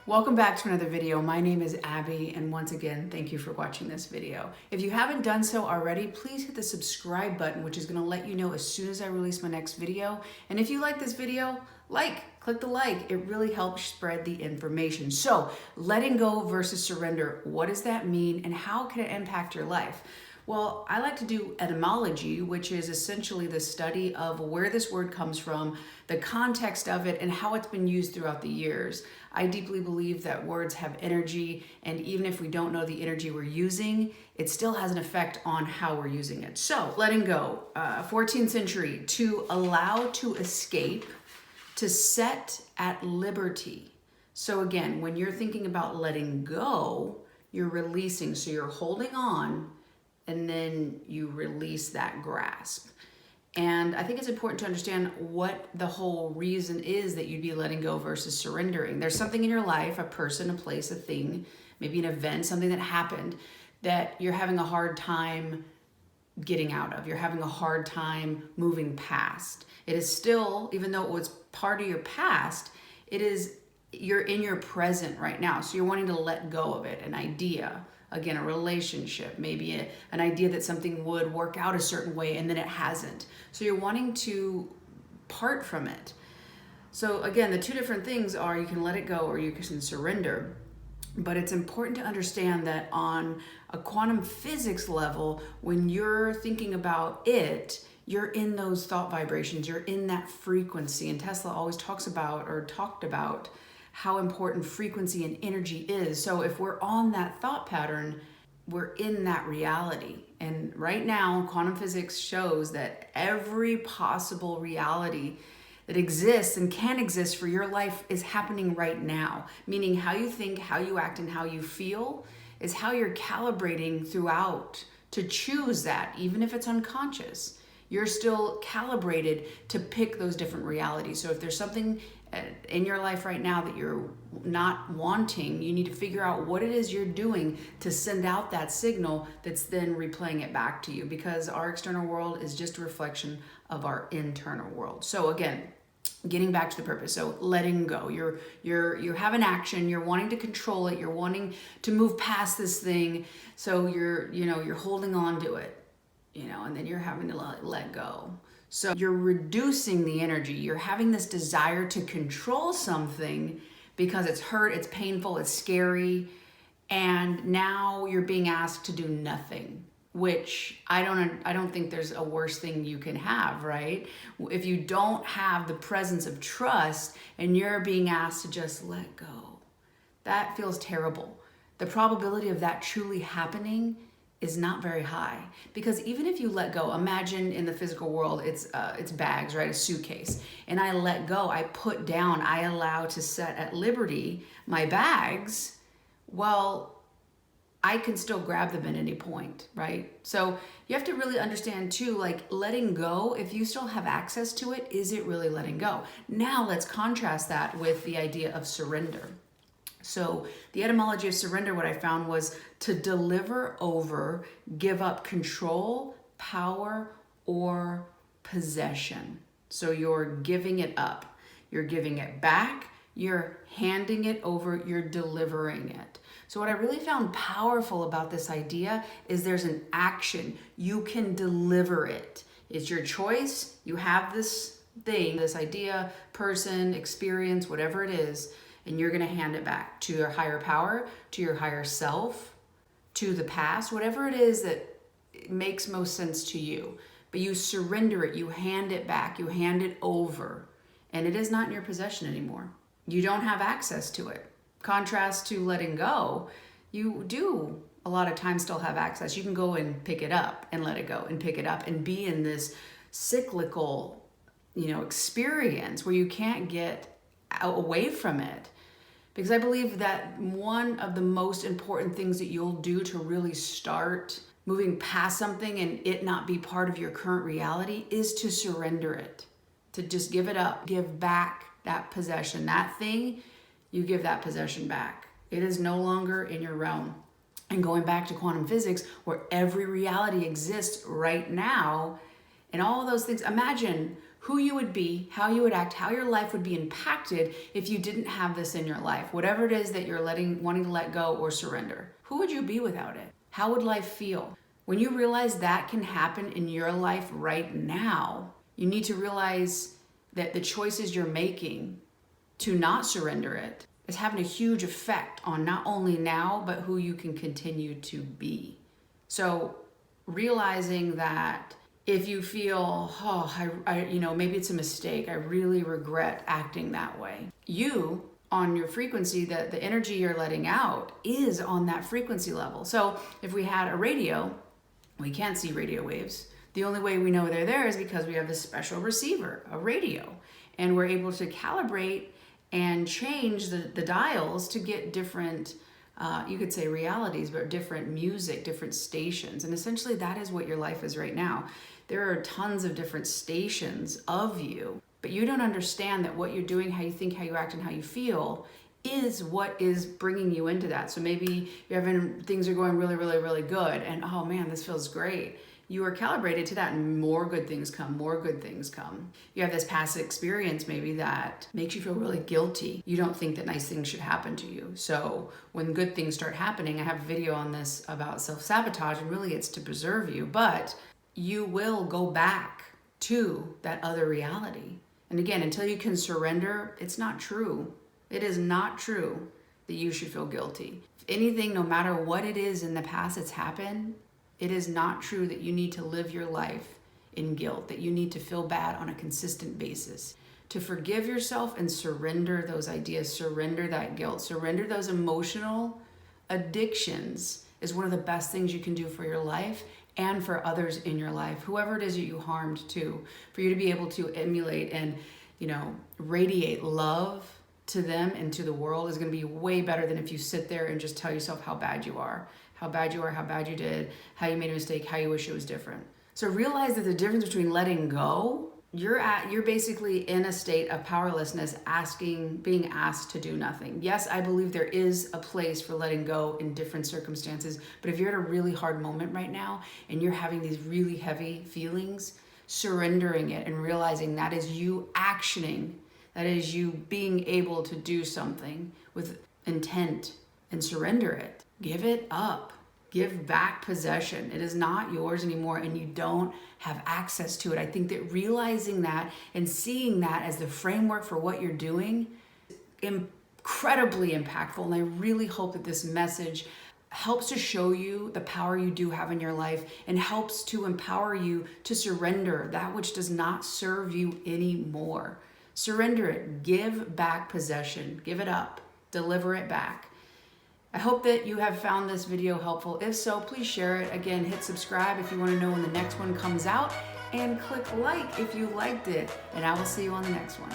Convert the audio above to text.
Welcome back to another video. My name is Abby, and once again, thank you for watching this video. If you haven't done so already, please hit the subscribe button, which is going to let you know as soon as I release my next video. And if you like this video, click the like. It really helps spread the information. So, letting go versus surrender, what does that mean and how can it impact your life? Well, I like to do etymology, which is essentially the study of where this word comes from, the context of it, and how it's been used throughout the years. I deeply believe that words have energy, and even if we don't know the energy we're using, it still has an effect on how we're using it. So, letting go, 14th century, to allow to escape, to set at liberty. So again, when you're thinking about letting go, you're releasing, so you're holding on, and then you release that grasp. And I think it's important to understand what the whole reason is that you'd be letting go versus surrendering. There's something in your life, a person, a place, a thing, maybe an event, something that happened that you're having a hard time getting out of. You're having a hard time moving past. It is still, even though it was part of your past, you're in your present right now. So you're wanting to let go of it, an idea. Again, a relationship, maybe an idea that something would work out a certain way and then it hasn't. So you're wanting to part from it. So again, the two different things are you can let it go or you can surrender. But it's important to understand that on a quantum physics level, when you're thinking about it, you're in those thought vibrations, you're in that frequency. And Tesla always talked about how important frequency and energy is. So if we're on that thought pattern, we're in that reality. And right now, quantum physics shows that every possible reality that exists and can exist for your life is happening right now. Meaning how you think, how you act, and how you feel is how you're calibrating throughout to choose that, even if it's unconscious. You're still calibrated to pick those different realities. So if there's something in your life right now that you're not wanting, you need to figure out what it is you're doing to send out that signal that's then replaying it back to you, because our external world is just a reflection of our internal world. So again, getting back to the purpose. So letting go. You have an action, you're wanting to control it, you're wanting to move past this thing. So you're holding on to it, and then you're having to let go. So you're reducing the energy. You're having this desire to control something because it's hurt, it's painful, it's scary, and now you're being asked to do nothing, which I don't think there's a worse thing you can have, right? If you don't have the presence of trust and you're being asked to just let go, that feels terrible. The probability of that truly happening is not very high, because even if you let go, imagine in the physical world, it's bags, right? A suitcase. And I let go, I put down, I allow to set at liberty my bags. Well, I can still grab them at any point, right? So you have to really understand too, like letting go, if you still have access to it, is it really letting go? Now let's contrast that with the idea of surrender. So the etymology of surrender, what I found was to deliver over, give up control, power, or possession. So you're giving it up, you're giving it back, you're handing it over, you're delivering it. So what I really found powerful about this idea is there's an action. You can deliver it. It's your choice. You have this thing, this idea, person, experience, whatever it is, and you're going to hand it back to your higher power, to your higher self, to the past, whatever it is that makes most sense to you. But you surrender it, you hand it back, you hand it over, and it is not in your possession anymore. You don't have access to it. Contrast to letting go, you do a lot of times still have access. You can go and pick it up and let it go and pick it up and be in this cyclical, experience where you can't get away from it. Because I believe that one of the most important things that you'll do to really start moving past something and it not be part of your current reality is to surrender it, to just give it up, give back that possession, that thing, you give that possession back. It is no longer in your realm. And going back to quantum physics, where every reality exists right now, and all of those things, imagine who you would be, how you would act, how your life would be impacted if you didn't have this in your life. Whatever it is that you're wanting to let go or surrender. Who would you be without it? How would life feel? When you realize that can happen in your life right now, you need to realize that the choices you're making to not surrender it is having a huge effect on not only now, but who you can continue to be. So realizing that if you feel, maybe it's a mistake, I really regret acting that way. You, on your frequency, the energy you're letting out is on that frequency level. So if we had a radio, we can't see radio waves. The only way we know they're there is because we have this special receiver, a radio, and we're able to calibrate and change the dials to get different, you could say realities, but different music, different stations. And essentially that is what your life is right now. There are tons of different stations of you, but you don't understand that what you're doing, how you think, how you act, and how you feel is what is bringing you into that. So maybe you're having, things are going really, really, really good, and oh man, this feels great. You are calibrated to that, and more good things come, more good things come. You have this past experience maybe that makes you feel really guilty. You don't think that nice things should happen to you. So when good things start happening, I have a video on this about self-sabotage, and really it's to preserve you, but you will go back to that other reality. And again, until you can surrender, it's not true. It is not true that you should feel guilty. If anything, no matter what it is in the past that's happened, it is not true that you need to live your life in guilt, that you need to feel bad on a consistent basis. To forgive yourself and surrender those ideas, surrender that guilt, surrender those emotional addictions is one of the best things you can do for your life and for others in your life, whoever it is that you harmed to, for you to be able to emulate and, radiate love to them and to the world is going to be way better than if you sit there and just tell yourself how bad you are, how bad you did, how you made a mistake, how you wish it was different. So realize that the difference between letting go, you're basically in a state of powerlessness, being asked to do nothing. Yes, I believe there is a place for letting go in different circumstances, but if you're at a really hard moment right now and you're having these really heavy feelings, surrendering it and realizing that is you actioning, that is you being able to do something with intent, and surrender it. Give it up. Give back possession. It is not yours anymore, and you don't have access to it. I think that realizing that and seeing that as the framework for what you're doing is incredibly impactful. And I really hope that this message helps to show you the power you do have in your life and helps to empower you to surrender that which does not serve you anymore. Surrender it. Give back possession. Give it up. Deliver it back. I hope that you have found this video helpful. If so, please share it. Again, hit subscribe if you want to know when the next one comes out, and click like if you liked it. And I will see you on the next one.